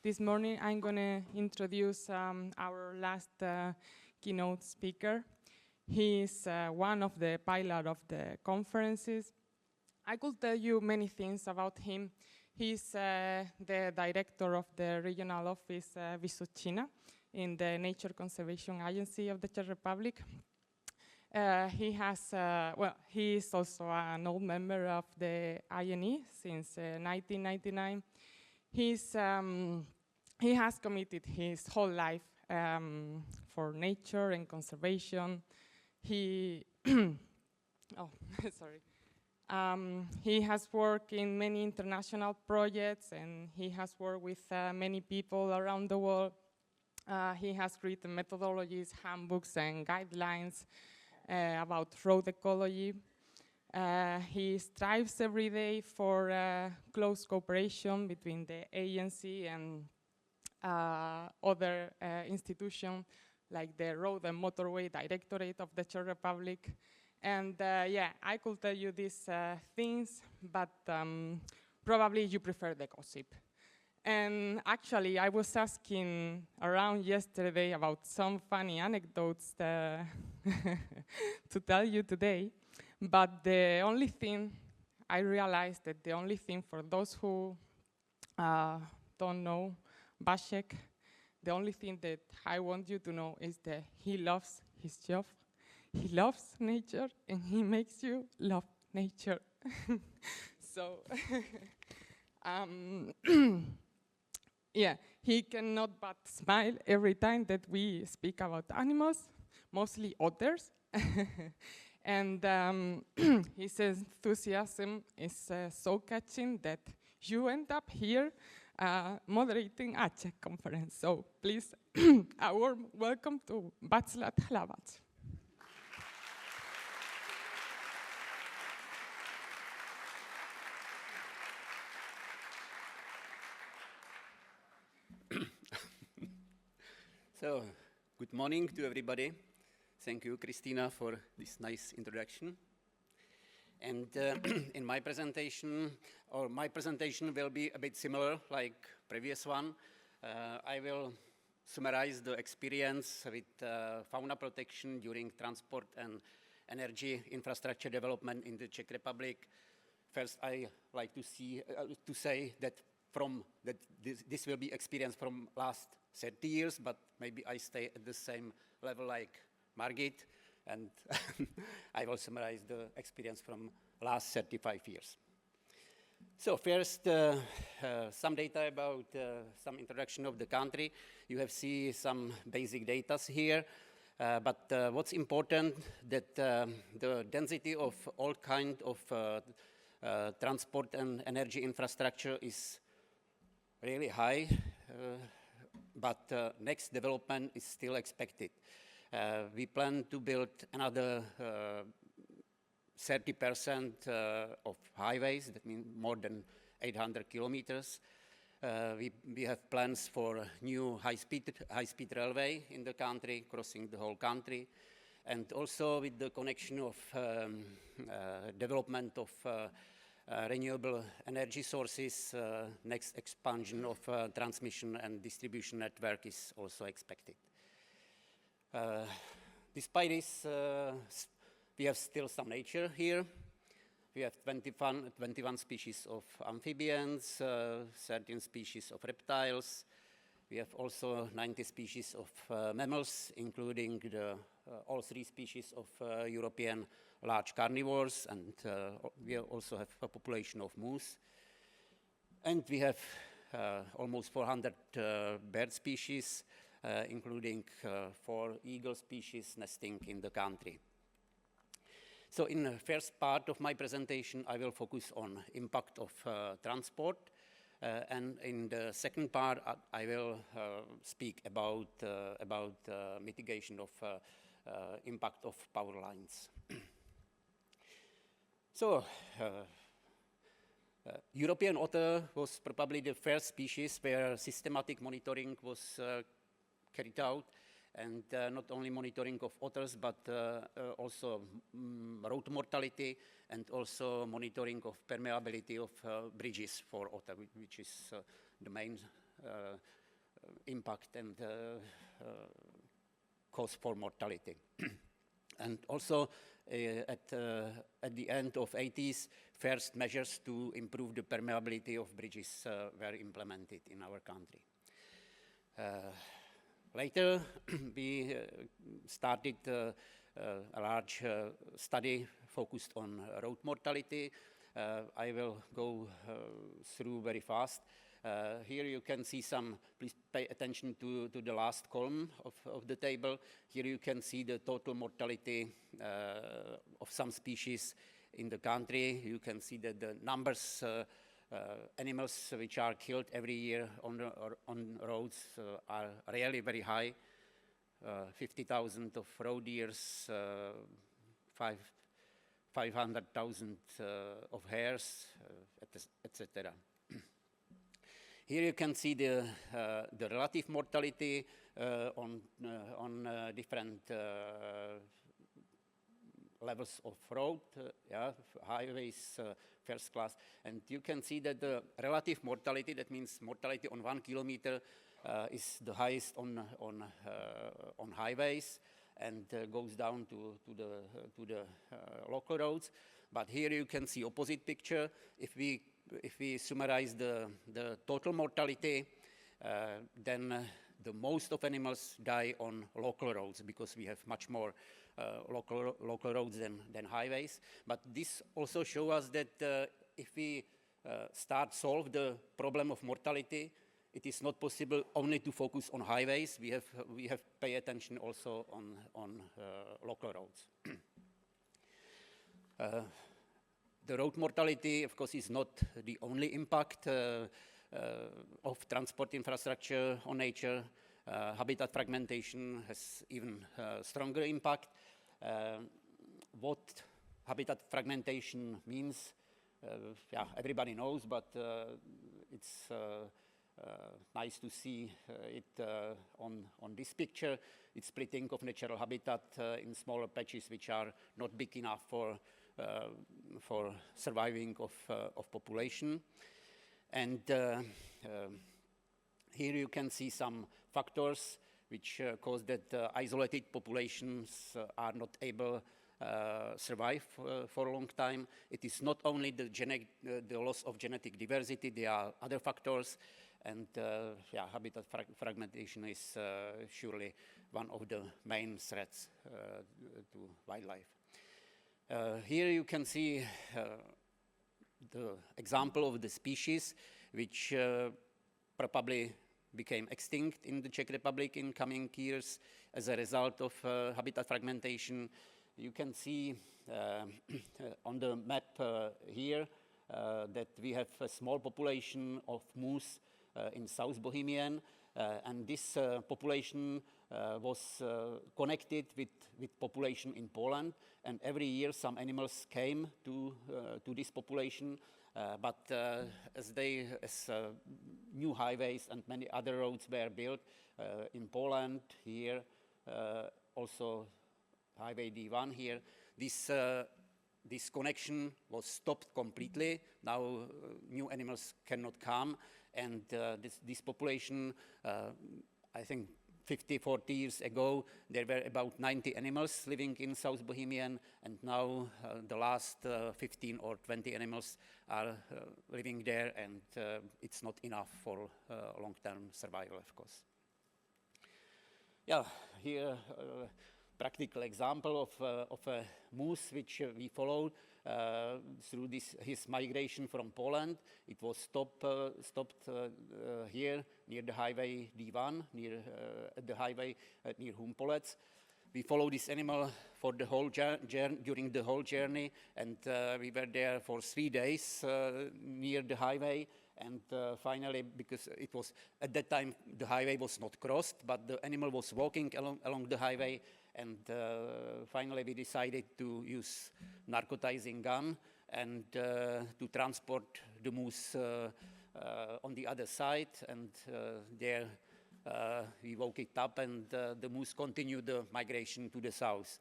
This morning I'm going to introduce our last keynote speaker. He is one of the pillars of the conferences. I could tell you many things about him. He's the director of the regional office Vysočina in the Nature Conservation Agency of the Czech Republic. He is also an old member of the IENE since 1999. He has committed his whole life for nature and conservation. He he has worked in many international projects, and he has worked with many people around the world. He has written methodologies, handbooks, and guidelines about road ecology. He strives every day for close cooperation between the agency and other institutions like the Road and Motorway Directorate of the Czech Republic. And yeah, I could tell you these things, but probably you prefer the gossip. And actually, I was asking around yesterday about some funny anecdotes to tell you today. But the only thing, I realized that the only thing for those who don't know Vašek, the only thing that I want you to know is that he loves his job. He loves nature, and he makes you love nature. So, yeah, he cannot but smile every time that we speak about animals, mostly otters. And his enthusiasm is so catching that you end up here moderating a Czech conference. So please, a warm welcome to Václav Hlaváč. So, good morning to everybody. Thank you, Christina, for this nice introduction. And in my presentation will be a bit similar like previous one. I will summarize the experience with fauna protection during transport and energy infrastructure development in the Czech Republic. First, I like to say that this will be experience from last 30 years, but maybe I stay at the same level like Margit, and I will summarize the experience from last 35 years. So first, some data about some introduction of the country. You have seen some basic data here, but what's important that the density of all kind of transport and energy infrastructure is really high, but next development is still expected. We plan to build another 30% of highways, that means more than 800 kilometers. We have plans for new high-speed railway in the country, crossing the whole country, and also with the connection of development of renewable energy sources, next expansion of transmission and distribution network is also expected. Despite this, we have still some nature here. We have 21 species of amphibians, 13 species of reptiles. We have also 90 species of mammals, including all 3 species of European large carnivores, and we also have a population of moose. And we have almost 400 bird species, including 4 eagle species nesting in the country. So in the first part of my presentation, I will focus on impact of transport, and in the second part, I will speak about mitigation of impact of power lines. So, European otter was probably the first species where systematic monitoring was carried out, and not only monitoring of otters, but also road mortality, and also monitoring of permeability of bridges for otter, which is the main impact and cause for mortality. And also at the end of 80s, first measures to improve the permeability of bridges were implemented in our country. Later, we started a large study focused on road mortality. I will go through very fast. Here you can see some, please pay attention to the last column of the table. Here you can see the total mortality of some species in the country. You can see that the numbers, animals which are killed every year on roads are really very high. 50,000 of road deers, 500,000 of hares, etc. Here you can see the relative mortality on different levels of road, highways, first class, and you can see that the relative mortality, that means mortality on 1 kilometer, is the highest on highways, and goes down to the local roads. But here you can see opposite picture. If we summarize the total mortality, then the most of animals die on local roads because we have much more local roads than highways. But this also shows us that if we start solve the problem of mortality, it is not possible only to focus on highways. We have pay attention also on local roads. The road mortality, of course, is not the only impact of transport infrastructure on nature. Habitat fragmentation has even stronger impact. What habitat fragmentation means, everybody knows, but it's nice to see it on this picture. It's splitting of natural habitat in smaller patches which are not big enough for surviving of population. And here you can see some factors which cause that isolated populations are not able survive for a long time. It is not only the loss of genetic diversity, there are other factors, and habitat fragmentation is surely one of the main threats to wildlife. Here you can see the example of the species which probably became extinct in the Czech Republic in coming years as a result of habitat fragmentation. You can see on the map here that we have a small population of moose in South Bohemian, and this population was connected with population in Poland, and every year some animals came to this population, but as new highways and many other roads were built in Poland, here also Highway D1 here, this connection was stopped completely. Now new animals cannot come, and this population, I think 40 years ago, there were about 90 animals living in South Bohemian, and now the last 15 or 20 animals are living there, and it's not enough for long-term survival, of course. Yeah, here practical example of a moose which we followed through his migration from Poland. It was stopped here near the highway D1, at the highway near Humpolec. We followed this animal for the whole during the whole journey, and we were there for 3 days near the highway. And finally, because it was at that time the highway was not crossed, but the animal was walking along the highway, and finally we decided to use narcotizing gun and to transport the moose on the other side, and there we woke it up, and the moose continued the migration to the south.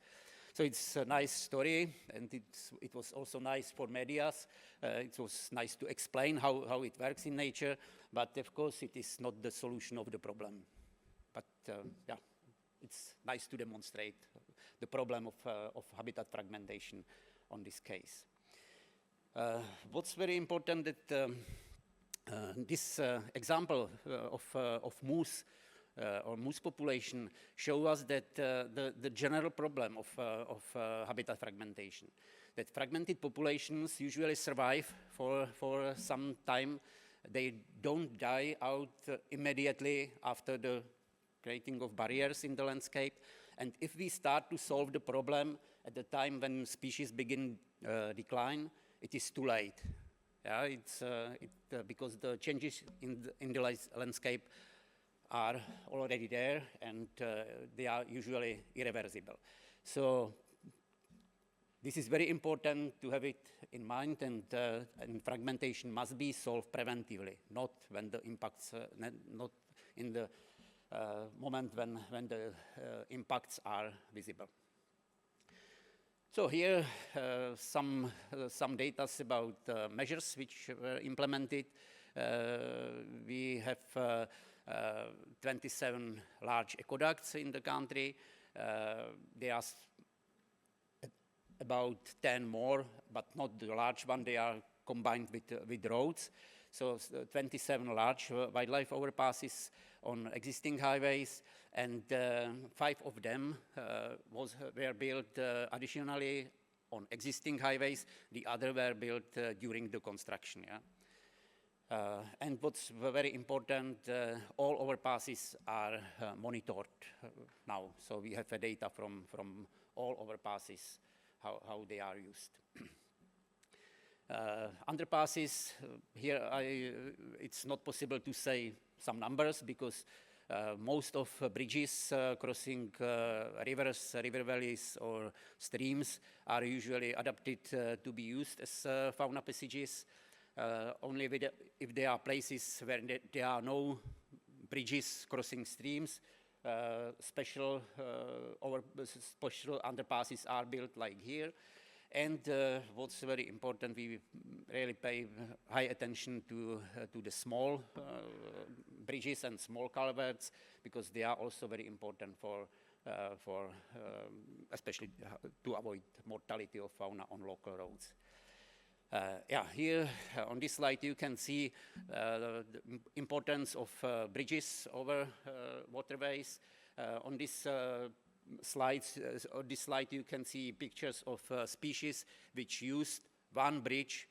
So it's a nice story, and it was also nice for medias. It was nice to explain how it works in nature, but of course it is not the solution of the problem. But yeah, it's nice to demonstrate the problem of habitat fragmentation on this case. What's very important that this example of moose or moose population show us that the general problem of habitat fragmentation, that fragmented populations usually survive for some time. They don't die out immediately after the creating of barriers in the landscape. And if we start to solve the problem at the time when species begin decline, it is too late. Yeah, because the changes in the landscape are already there, and they are usually irreversible. So this is very important to have it in mind, and fragmentation must be solved preventively, not when the impacts, not in the moment when the impacts are visible. So here some data about measures which were implemented. We have 27 large aqueducts in the country. There are about 10 more, but not the large one. They are combined with roads. So 27 large wildlife overpasses on existing highways, and 5 of them were built additionally on existing highways. The other were built during the construction. Yeah? And what's very important, all overpasses are monitored now. So we have data from all overpasses, how they are used. Underpasses, here it's not possible to say some numbers because most of bridges crossing rivers, river valleys or streams are usually adapted to be used as fauna passages. Only if there are places where there are no bridges crossing streams, special underpasses are built like here. And what's very important, we really pay high attention to the small bridges and small culverts, because they are also very important for especially to avoid mortality of fauna on local roads. Yeah, here on this slide you can see the importance of bridges over waterways. On this on this slide you can see pictures of species which used one bridge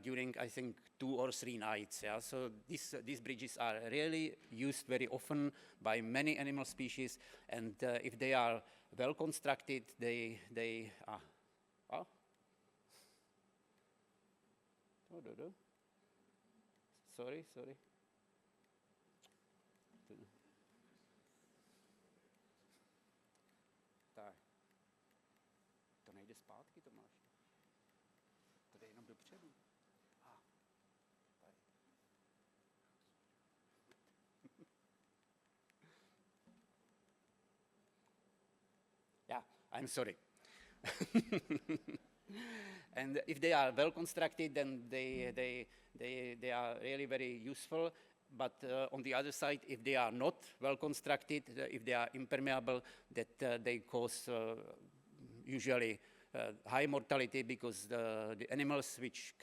during, I think, 2 or 3 nights. Yeah? So these bridges are really used very often by many animal species, and if they are well constructed, they Sorry. Tak. To nejde zpátky, Tomáš. To jde jenom dopředu. Yeah, I'm sorry. And if they are well constructed, then they are really very useful. But on the other side, if they are not well constructed, if they are impermeable, that they cause usually high mortality, because the animals which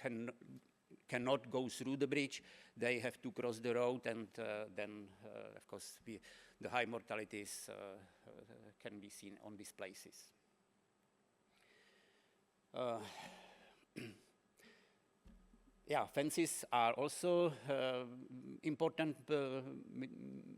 cannot go through the bridge, they have to cross the road, and then of course the high mortalities can be seen on these places. Yeah, fences are also important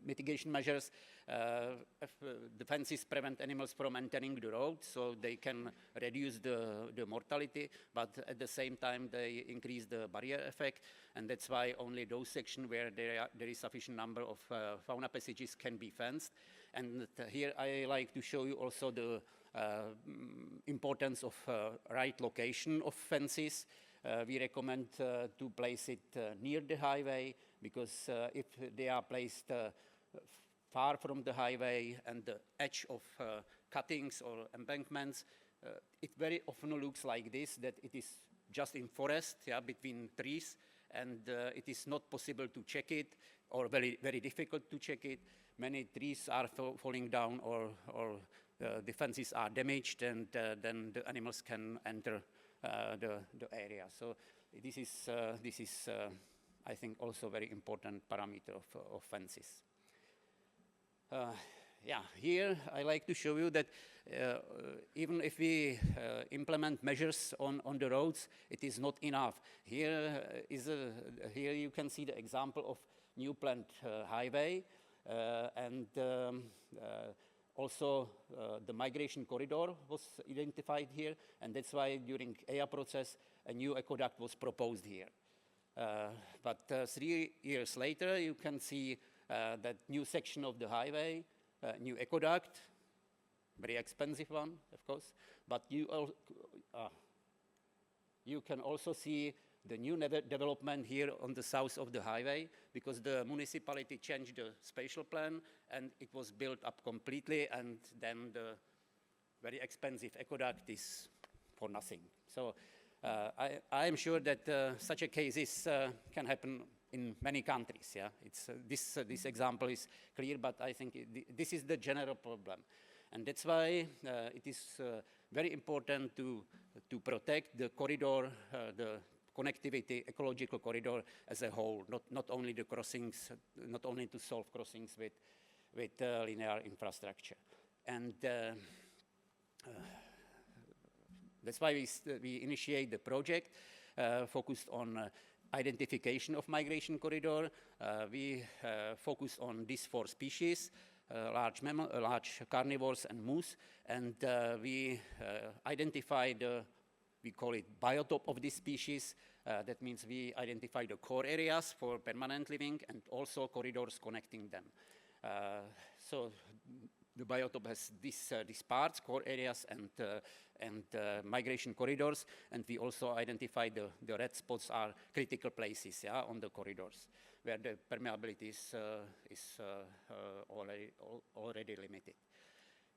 mitigation measures. The fences prevent animals from entering the road, so they can reduce the mortality, but at the same time they increase the barrier effect, and that's why only those sections where there is sufficient number of fauna passages can be fenced. And here I like to show you also the importance of right location of fences. We recommend to place it near the highway, because if they are placed far from the highway and the edge of cuttings or embankments, it very often looks like this, that it is just in forest, yeah, between trees, and it is not possible to check it, or very, very difficult to check it. Many trees are falling down, or the fences are damaged, and then the animals can enter the area. So this is I think, also very important parameter of fences. Yeah, here I like to show you that even if we implement measures on the roads, it is not enough. Here you can see the example of new planned highway, and also the migration corridor was identified here, and that's why during EIA process a new aqueduct was proposed here. But 3 years later, you can see that new section of the highway, new aqueduct, very expensive one, of course, but you can also see the new development here on the south of the highway, because the municipality changed the spatial plan and it was built up completely, and then the very expensive aqueduct is for nothing. So I am sure that such a cases can happen in many countries. Yeah, it's this example is clear, but I think this is the general problem, and that's why it is very important to protect the corridor, the connectivity, ecological corridor as a whole, not only the crossings, not only to solve crossings with linear infrastructure, and that's why we initiate the project focused on identification of migration corridor. We focus on these 4 species, large carnivores and moose, and we identify we call it biotope of this species. That means we identify the core areas for permanent living and also corridors connecting them. So the biotope has these parts, core areas and migration corridors, and we also identify the red spots are critical places, yeah, on the corridors where the permeability is already limited.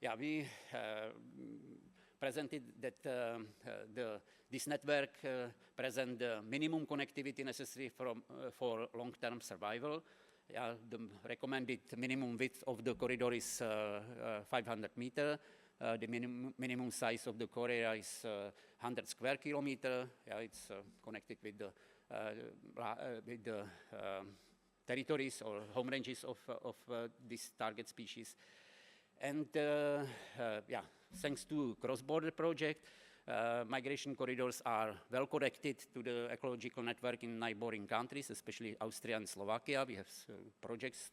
Yeah, we presented that this network presents the minimum connectivity necessary for long-term survival. Yeah, the recommended minimum width of the corridor is 500 meters. The minimum size of the core area is 100 square kilometers. Yeah, it's connected with the territories or home ranges of this target species. And yeah, thanks to cross-border project, migration corridors are well connected to the ecological network in neighboring countries, especially Austria and Slovakia. We have projects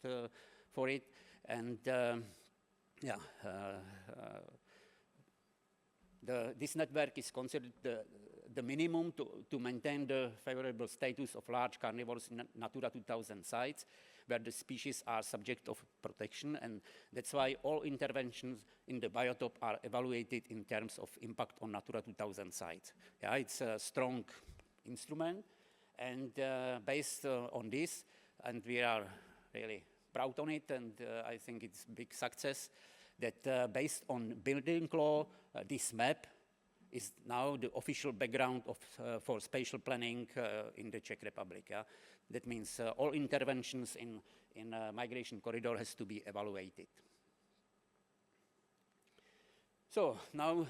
for it, and yeah, this network is considered the minimum to maintain the favorable status of large carnivores in Natura 2000 sites, where the species are subject of protection, and that's why all interventions in the biotope are evaluated in terms of impact on Natura 2000 sites. Yeah, it's a strong instrument, and based on this, and we are really proud on it, and I think it's a big success, that based on building law, this map is now the official background for spatial planning in the Czech Republic. Yeah? That means all interventions in migration corridor has to be evaluated. So now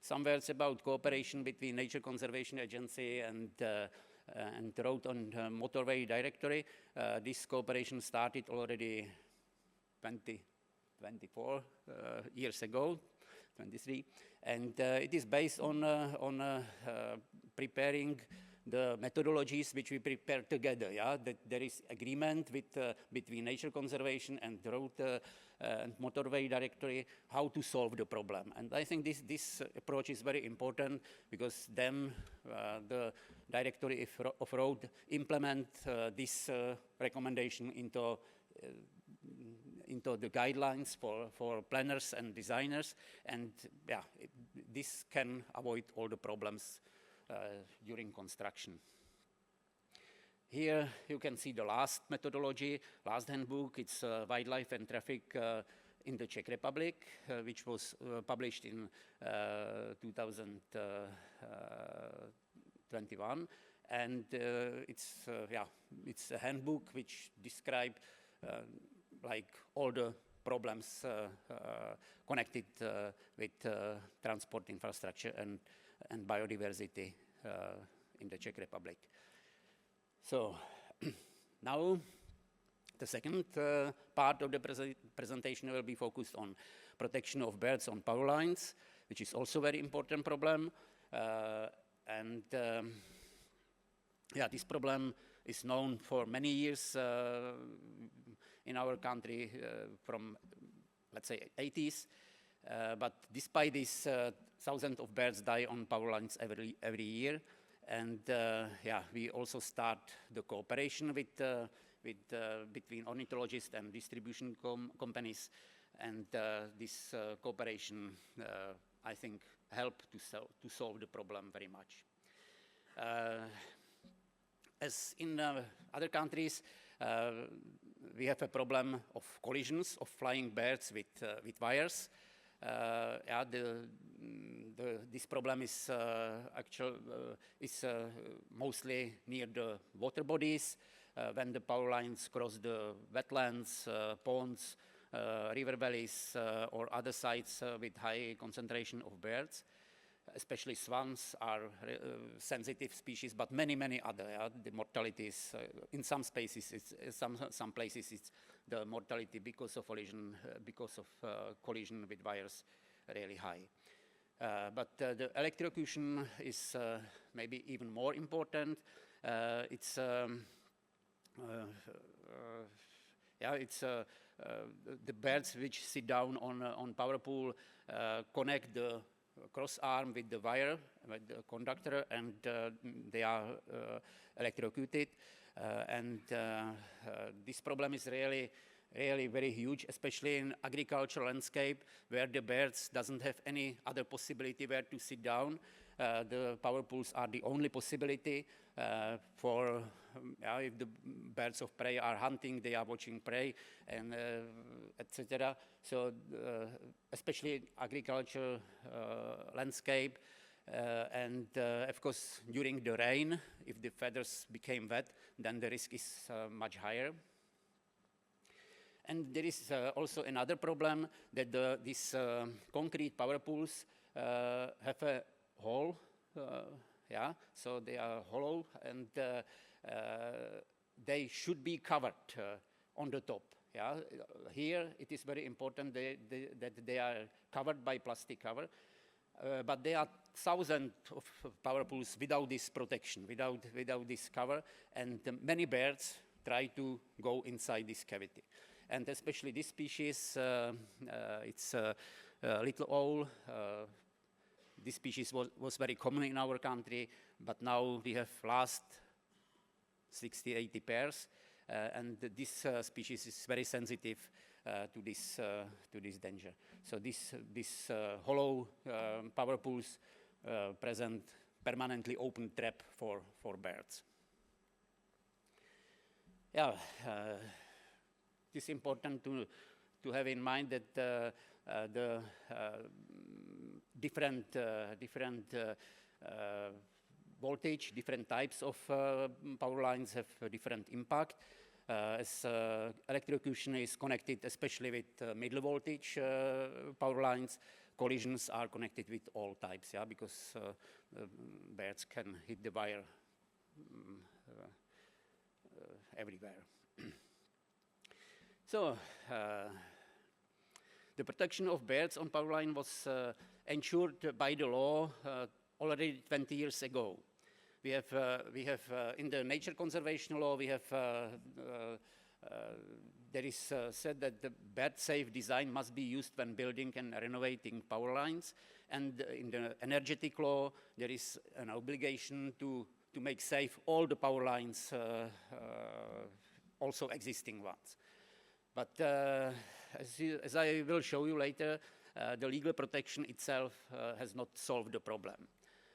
some words about cooperation between Nature Conservation Agency and Road and Motorway Directory. This cooperation started already 24 years ago, 23, and it is based on preparing the methodologies which we prepare together. Yeah, that there is agreement between Nature Conservation and the Road and Motorway Directory how to solve the problem. And I think this approach is very important, because then the Directory of Road implement this recommendation into the guidelines for planners and designers, and yeah, this can avoid all the problems during construction. Here you can see the last methodology, last handbook. It's wildlife and traffic in the Czech Republic, which was published in 2021. And it's a handbook which describes like all the problems connected with transport infrastructure and biodiversity in the Czech Republic. So now the second part of the presentation will be focused on protection of birds on power lines, which is also a very important problem. This problem is known for many years in our country from, let's say, 80s. But despite this, thousands of birds die on power lines every year. And we also start the cooperation between ornithologists and distribution companies. And this cooperation, I think, helped to solve the problem very much. As in other countries, we have a problem of collisions of flying birds with wires. This problem is mostly near the water bodies when the power lines cross the wetlands, ponds, river valleys, or other sites with high concentration of birds. Especially swans are sensitive species, but many other. The mortality is in some spaces, some places, it's the mortality because of collision with wires really high. But the electrocution is maybe even more important. It's the birds which sit down on power pool connect the cross arm with the wire, with the conductor, and they are electrocuted. This problem is really very huge, especially in agricultural landscape where the birds doesn't have any other possibility where to sit down. The power pools are the only possibility for if the birds of prey are hunting, they are watching prey, and etc. So especially agriculture landscape, and of course during the rain, if the feathers became wet, then the risk is much higher. And there is also another problem that these concrete power pools have a hole, so they are hollow, and they should be covered on the top. Here it is very important that they are covered by plastic cover, but there are thousands of power pools without this protection, without this cover, and many birds try to go inside this cavity. And especially this species, it's a little owl. This species was very common in our country, but now we have lost 60-80 pairs, and this species is very sensitive to this danger. So this hollow power pools present permanently open trap for birds. It is important to have in mind that the different voltage, different types of power lines have a different impact. As electrocution is connected especially with middle voltage power lines, collisions are connected with all types, because birds can hit the wire everywhere. So the protection of birds on power line was ensured by the law already 20 years ago. We have in the nature conservation law, we have there is said that the bird-safe design must be used when building and renovating power lines, and in the energetic law there is an obligation to make safe all the power lines, also existing ones. But as I will show you later, the legal protection itself has not solved the problem.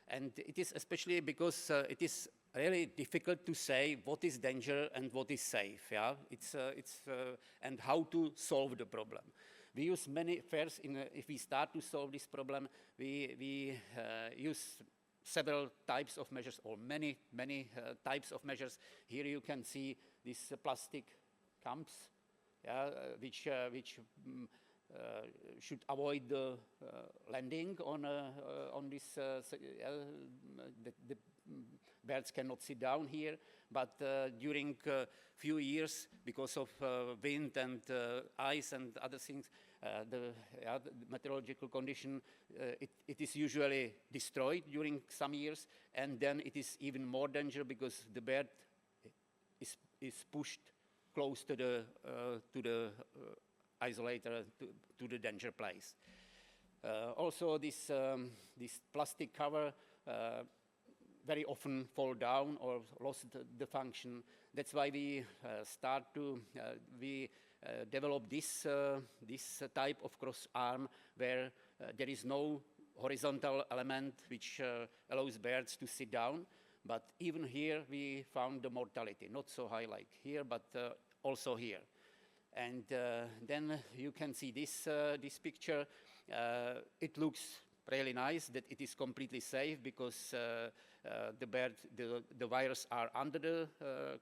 And it is especially because it is really difficult to say what is danger and what is safe, and how to solve the problem. we use many first, if we start to solve this problem, we use several types of measures, or many types of measures. Here you can see these plastic camps, which should avoid the landing on this. The birds cannot sit down here, but during few years, because of wind and ice and other things, the meteorological condition, it is usually destroyed during some years, and then it is even more dangerous because the bird is pushed close to the isolator, to the danger place. Also, this plastic cover very often fall down or lost the function. That's why we develop this type of cross arm where there is no horizontal element which allows birds to sit down. But even here we found the mortality, not so high like here, but also here. And then you can see this picture. It looks really nice that it is completely safe because the virus are under the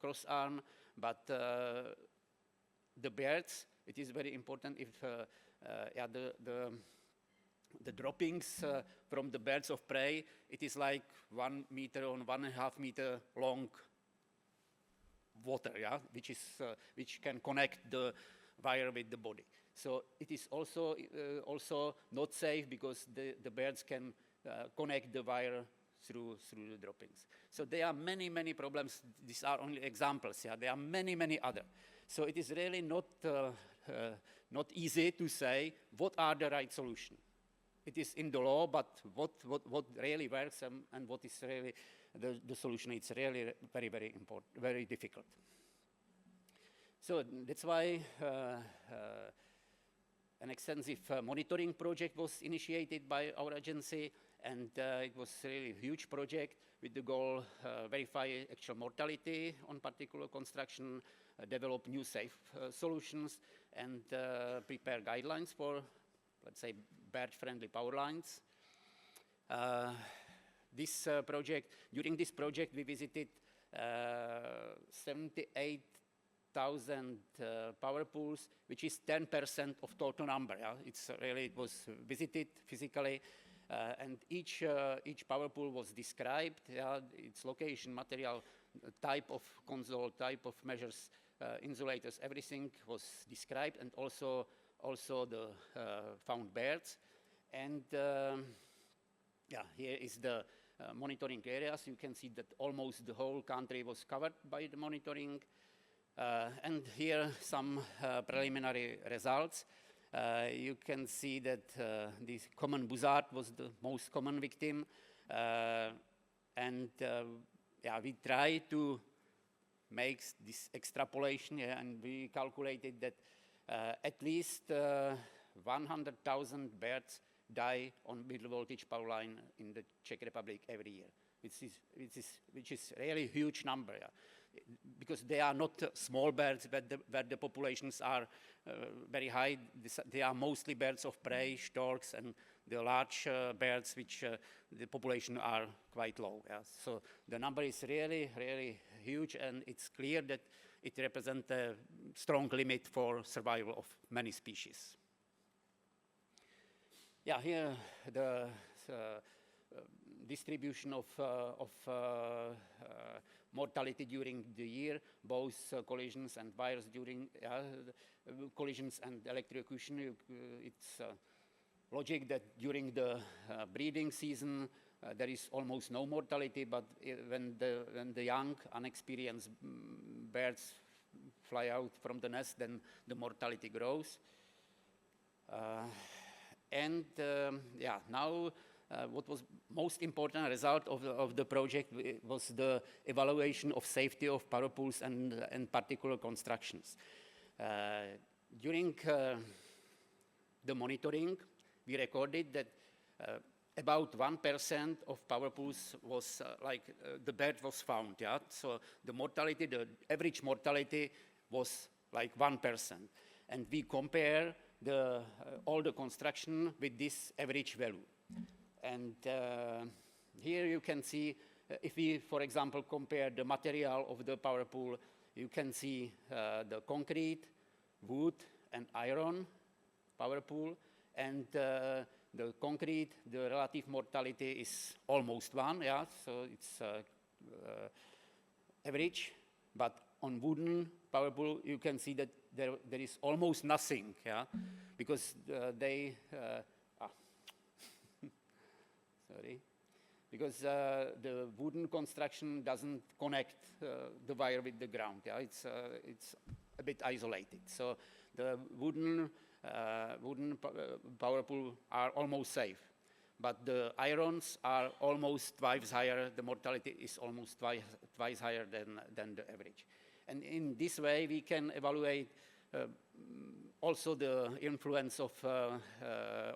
cross arm, but the birds, it is very important if the droppings from the birds of prey, it is like 1 meter on 1.5 meter long water, which can connect the wire with the body. So it is also not safe because the birds can connect the wire through the droppings. So there are many problems. These are only examples. There are many other. So it is really not easy to say what are the right solution. It is in the law, but what really works and what is really the solution, it's really very important, very difficult. So that's why an extensive monitoring project was initiated by our agency, and it was really a huge project with the goal verify actual mortality on particular construction, develop new safe solutions, and prepare guidelines for, let's say, bird-friendly power lines. During this project, we visited 78,000 power pools, which is 10% of total number. It was visited physically, and each power pool was described, its location, material, type of console, type of measures, insulators, everything was described, and also the found birds. And here is the monitoring areas. You can see that almost the whole country was covered by the monitoring. And here some preliminary results. You can see that this common buzzard was the most common victim. We try to make this extrapolation, and we calculated that at least 100,000 birds die on middle voltage power line in the Czech Republic every year, which is really a huge number, because they are not small birds where the populations are very high. They are mostly birds of prey, storks, and the large birds which the population are quite low. So the number is really huge, and it's clear that it represents a strong limit for survival of many species. Here the distribution of mortality during the year, both collisions and virus during collisions and electrocution. It's logic that during the breeding season there is almost no mortality, but when the young, unexperienced birds fly out from the nest, then the mortality grows. Now what was most important result of the project was the evaluation of safety of power pools and particular constructions. During the monitoring, we recorded that about 1% of power pools was the bird was found. So the mortality, the average mortality was like 1%. And we compare all the construction with this average value. And here you can see, if we, for example, compare the material of the power pool, you can see the concrete, wood, and iron power pool. And the concrete, the relative mortality is almost 1, yeah, so it's average. But on wooden power pool, you can see that there is almost nothing, yeah, because sorry, because the wooden construction doesn't connect the wire with the ground, yeah, it's a bit isolated. So the wooden power pool are almost safe, but the irons are almost twice higher. The mortality is almost twice higher than the average. And in this way, we can evaluate also the influence of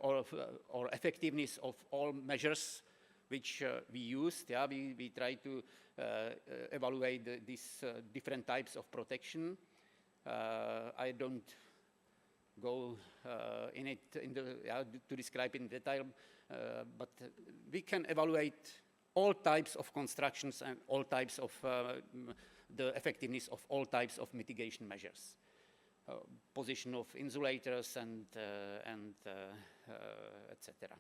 or effectiveness of all measures which we used. Yeah, we try to evaluate these different types of protection. I don't go to describe in detail, but we can evaluate all types of constructions and all types of the effectiveness of all types of mitigation measures. Position of insulators and etc.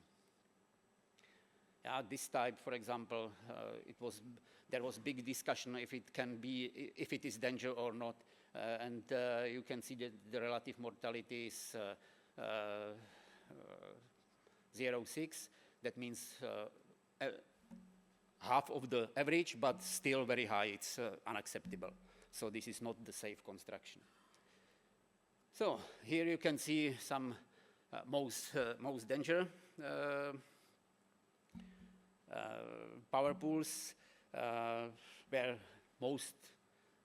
Yeah, this type, for example, there was big discussion if it is danger or not, and you can see that the relative mortality is 0.6. That means half of the average, but still very high. It's unacceptable. So this is not the safe construction. So here you can see some most danger power pools where most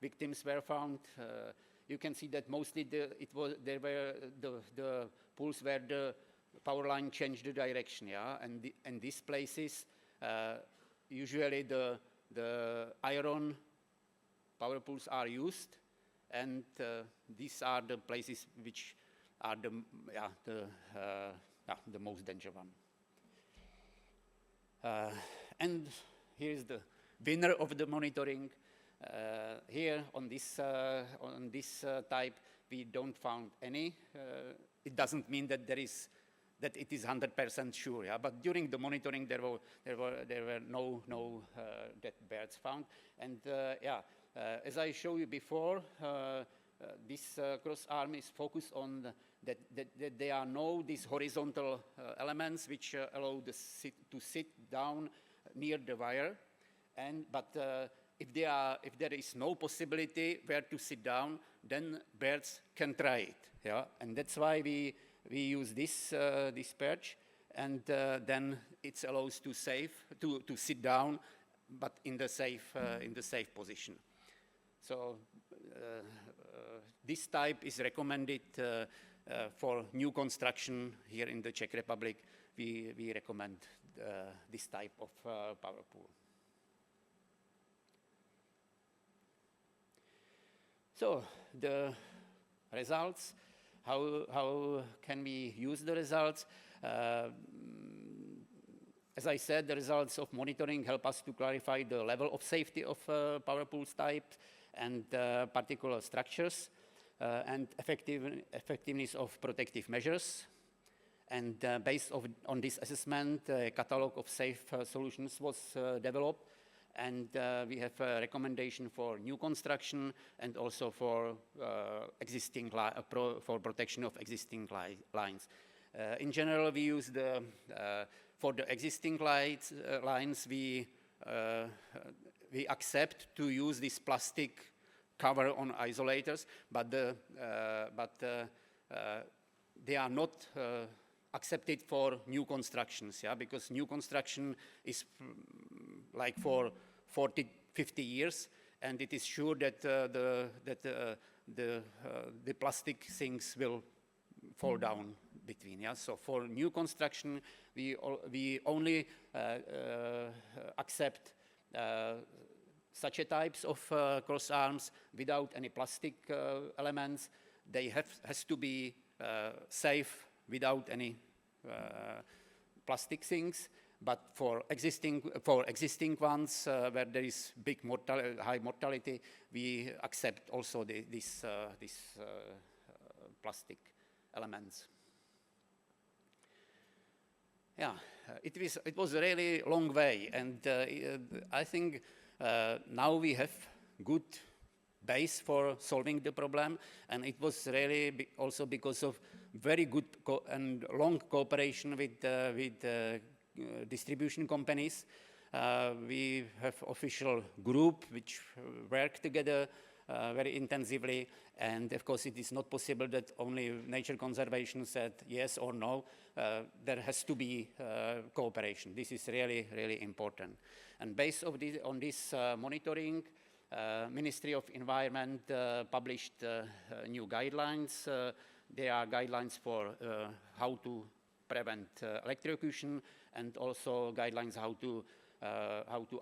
victims were found. You can see that mostly the pools where the power line changed the direction, yeah, and these places usually the iron power pools are used, and these are the places which are the most dangerous one. And here is the winner of the monitoring. Here on this type, we don't found any. It doesn't mean that it is 100% sure. Yeah? But during the monitoring, there were no dead birds found. And as I showed you before, this cross arm is focused on that there are these horizontal elements which allow to sit down near the wire. But if there is no possibility where to sit down, then birds can try it. Yeah? And that's why we use this perch, and then it allows to sit down, but in the safe position. So this type is recommended for new construction here in the Czech Republic. We recommend this type of power pool. So the results, how can we use the results? As I said, the results of monitoring help us to clarify the level of safety of power pools types and particular structures, and effectiveness of protective measures. And based on this assessment, a catalog of safe solutions was developed, and we have a recommendation for new construction and also for for protection of existing lines. In general, we use for the existing lines, we accept to use this plastic cover on isolators, but they are not accepted for new constructions, yeah, because new construction is like for 40, 50 years, and it is sure that the plastic things will fall down between. Yeah, so for new construction, we only accept such a types of cross arms without any plastic elements. They has to be safe without any plastic things. But for existing ones where there is high mortality, we accept also these plastic elements. Yeah, it was a really long way, and I think now we have good base for solving the problem, and it was really also because of very good and long cooperation with distribution companies. We have official group which work together very intensively, and of course it is not possible that only nature conservation said yes or no. There has to be cooperation. This is really, really important. And based on this monitoring, Ministry of Environment published new guidelines. There are guidelines for how to prevent electrocution, and also guidelines how to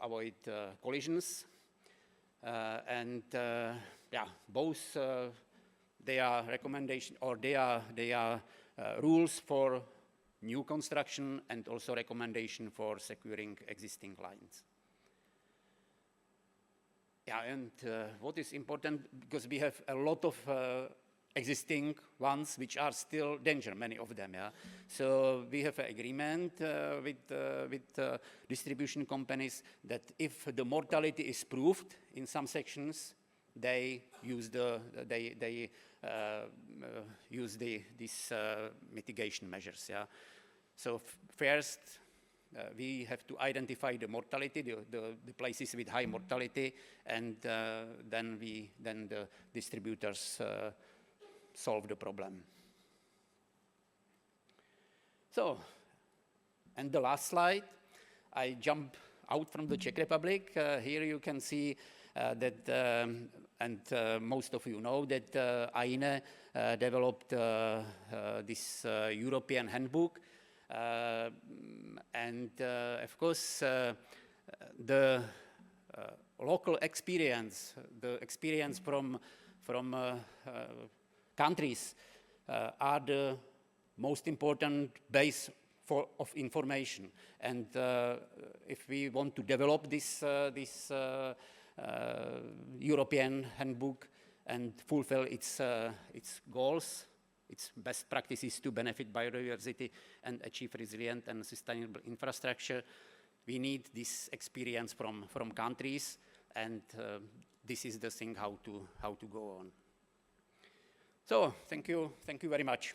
avoid collisions. Yeah, both they are recommendation, or they are rules for new construction, and also recommendation for securing existing lines. Yeah, and what is important, because we have a lot of existing ones which are still danger, many of them. Yeah, so we have an agreement with distribution companies that if the mortality is proved in some sections, they use these mitigation measures. Yeah, so first we have to identify the mortality, the places with high mortality, and then the distributors solve the problem. So, and the last slide, I jump out from the Czech Republic. Here you can see that, and most of you know that IENE developed this European handbook. And of course, the local experience, the experience from countries are the most important base of information. And if we want to develop this European handbook and fulfill its goals, its best practices to benefit biodiversity and achieve resilient and sustainable infrastructure, we need this experience from countries, and this is the thing how to go on. So thank you very much.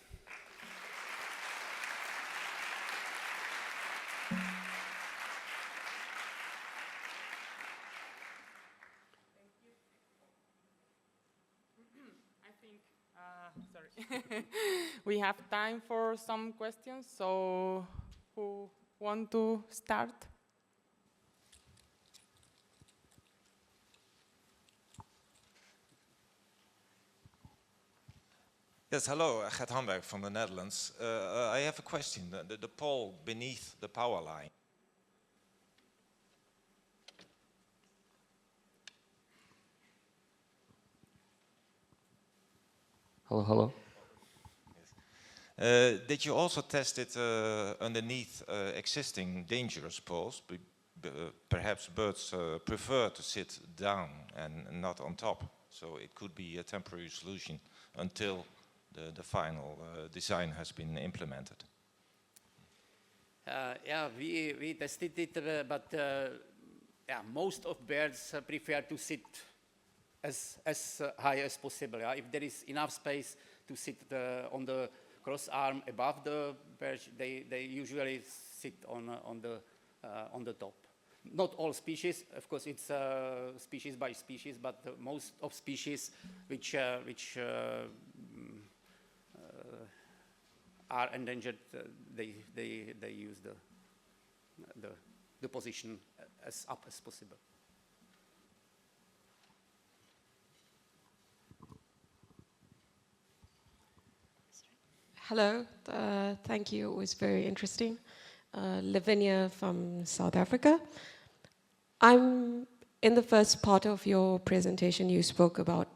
Sorry. We have time for some questions, so who want to start? Yes, hello, Gert Hamberg from the Netherlands. I have a question. The pole beneath the power line. Hello. Yes. Did you also test it underneath existing dangerous poles? Perhaps birds prefer to sit down and not on top, so it could be a temporary solution until the final design has been implemented. Yeah, we tested it, but yeah, most of birds prefer to sit as high as possible. Yeah? If there is enough space to sit on the cross arm above the perch, they usually sit on the top. Not all species, of course, it's species by species, but most of species which are endangered, they use the position as up as possible. Hello, thank you. It was very interesting. Lavinia from South Africa. In the first part of your presentation, you spoke about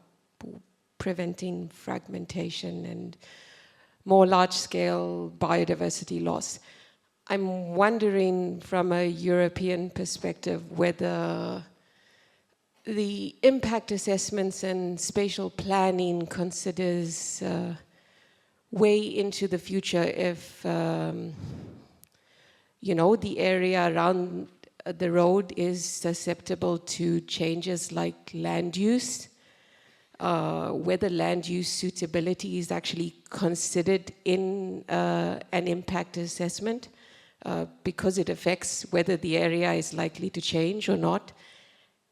preventing fragmentation and more large-scale biodiversity loss. I'm wondering from a European perspective whether the impact assessments and spatial planning considers way into the future if you know, the area around the road is susceptible to changes like land use, whether land use suitability is actually considered in an impact assessment because it affects whether the area is likely to change or not.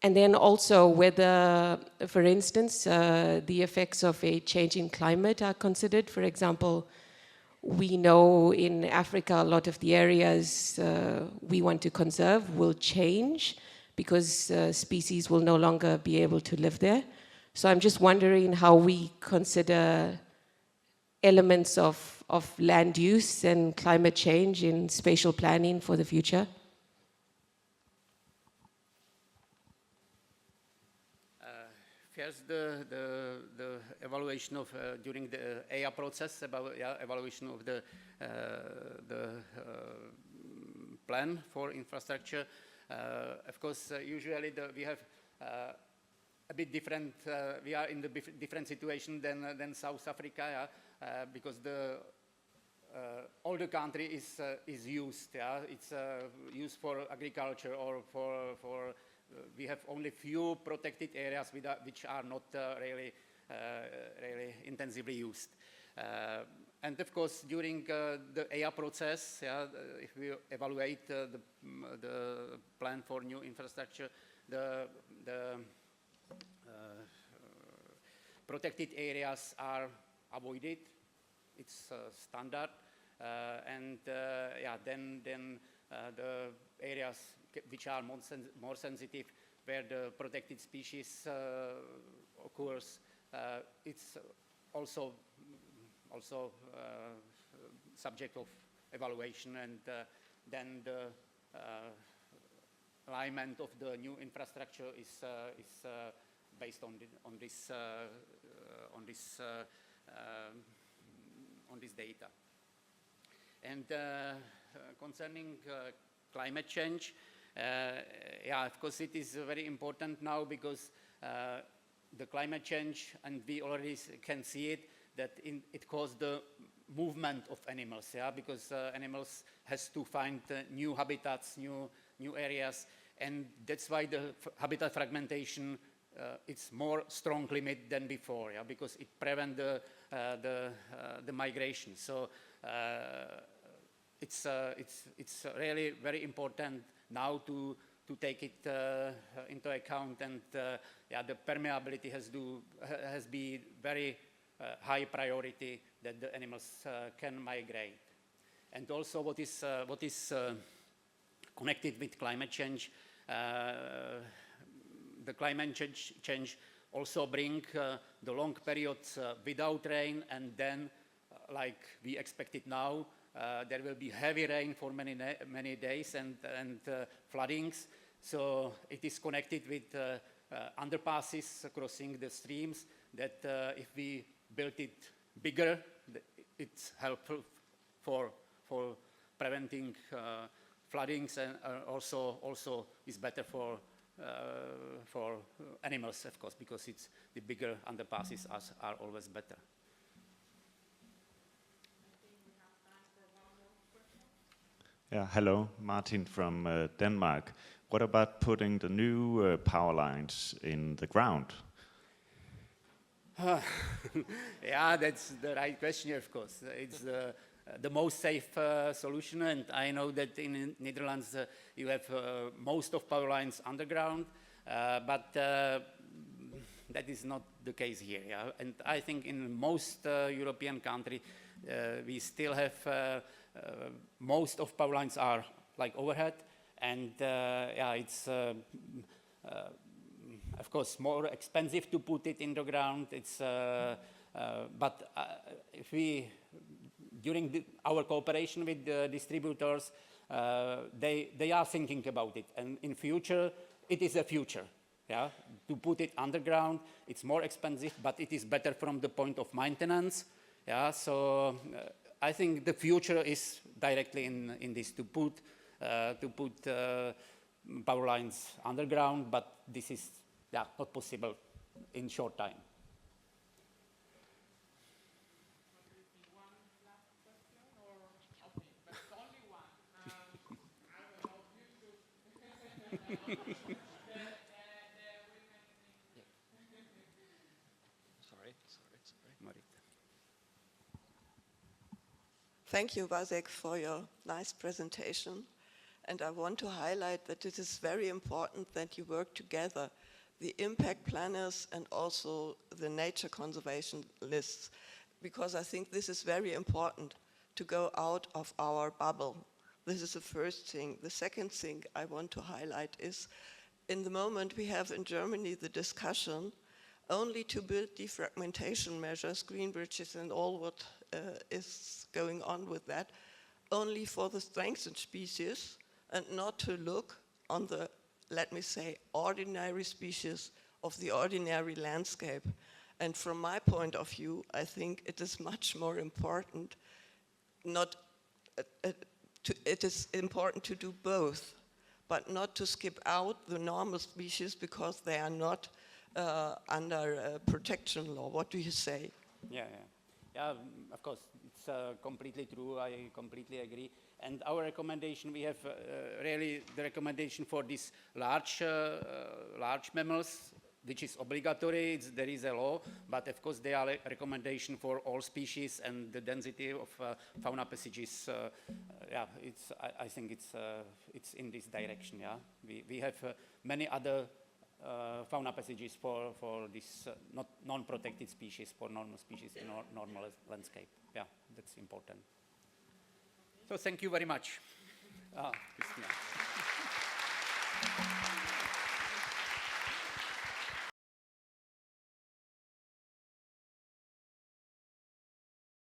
And then also whether, for instance, the effects of a changing climate are considered. For example, we know in Africa a lot of the areas we want to conserve will change because species will no longer be able to live there. So I'm just wondering how we consider elements of land use and climate change in spatial planning for the future. First, the evaluation of during the EIA process, evaluation of the plan for infrastructure. Of course, usually we have a bit different. We are in the different situation than South Africa, because the all the country is used. It's used for agriculture or for we have only few protected areas which are not really intensively used. And of course, during the EIA process, if we evaluate the plan for new infrastructure, the protected areas are avoided. It's standard, and then the areas which are more sensitive, where the protected species occurs, it's also subject of evaluation, and then the alignment of the new infrastructure is based on this data. And concerning climate change, of course it is very important now because the climate change, and we already can see it, that it caused the movement of animals, because animals has to find new habitats, new areas, and that's why the habitat fragmentation it's more strongly made than before, because it prevents the migration. So it's really very important now to take it into account, and the permeability has been very high priority that the animals can migrate. And also what is connected with climate change, the climate change also bring the long periods without rain, and then like we expect it now, there will be heavy rain for many days and floodings. So it is connected with underpasses crossing the streams, that if we build it bigger, it's helpful for preventing floodings, and also is better for animals, of course, because it's the bigger underpasses are always better. Yeah, hello, Martin from Denmark. What about putting the new power lines in the ground? Yeah, that's the right question, of course. It's the most safe solution, and I know that in Netherlands you have most of power lines underground, but that is not the case here. And I think in most European countries we still have most of power lines are like overhead, and it's of course more expensive to put it in the ground. It's but if we during our cooperation with the distributors, they are thinking about it, and in future it is a future. To put it underground, it's more expensive, but it is better from the point of maintenance. Yeah, so I think the future is directly in this, to put power lines underground, but this is not possible in short time. Sorry. Thank you, Vasek, for your nice presentation. And I want to highlight that it is very important that you work together, the impact planners and also the nature conservation lists, because I think this is very important to go out of our bubble. This is the first thing. The second thing I want to highlight is, in the moment we have in Germany the discussion only to build defragmentation measures, green bridges and all what is going on with that, only for the strengthened species and not to look on the, let me say, ordinary species of the ordinary landscape. And from my point of view, I think it is much more important it is important to do both, but not to skip out the normal species because they are not under protection law. What do you say? Yeah, of course, it's completely true. I completely agree. And our recommendation, we have really the recommendation for these large mammals, which is obligatory. There is a law, but of course, there are recommendation for all species, and the density of fauna passages. I think it's in this direction. Yeah, we have many other fauna passages for this non-protected species, for normal species in normal landscape. Yeah, that's important. So thank you very much. Christina.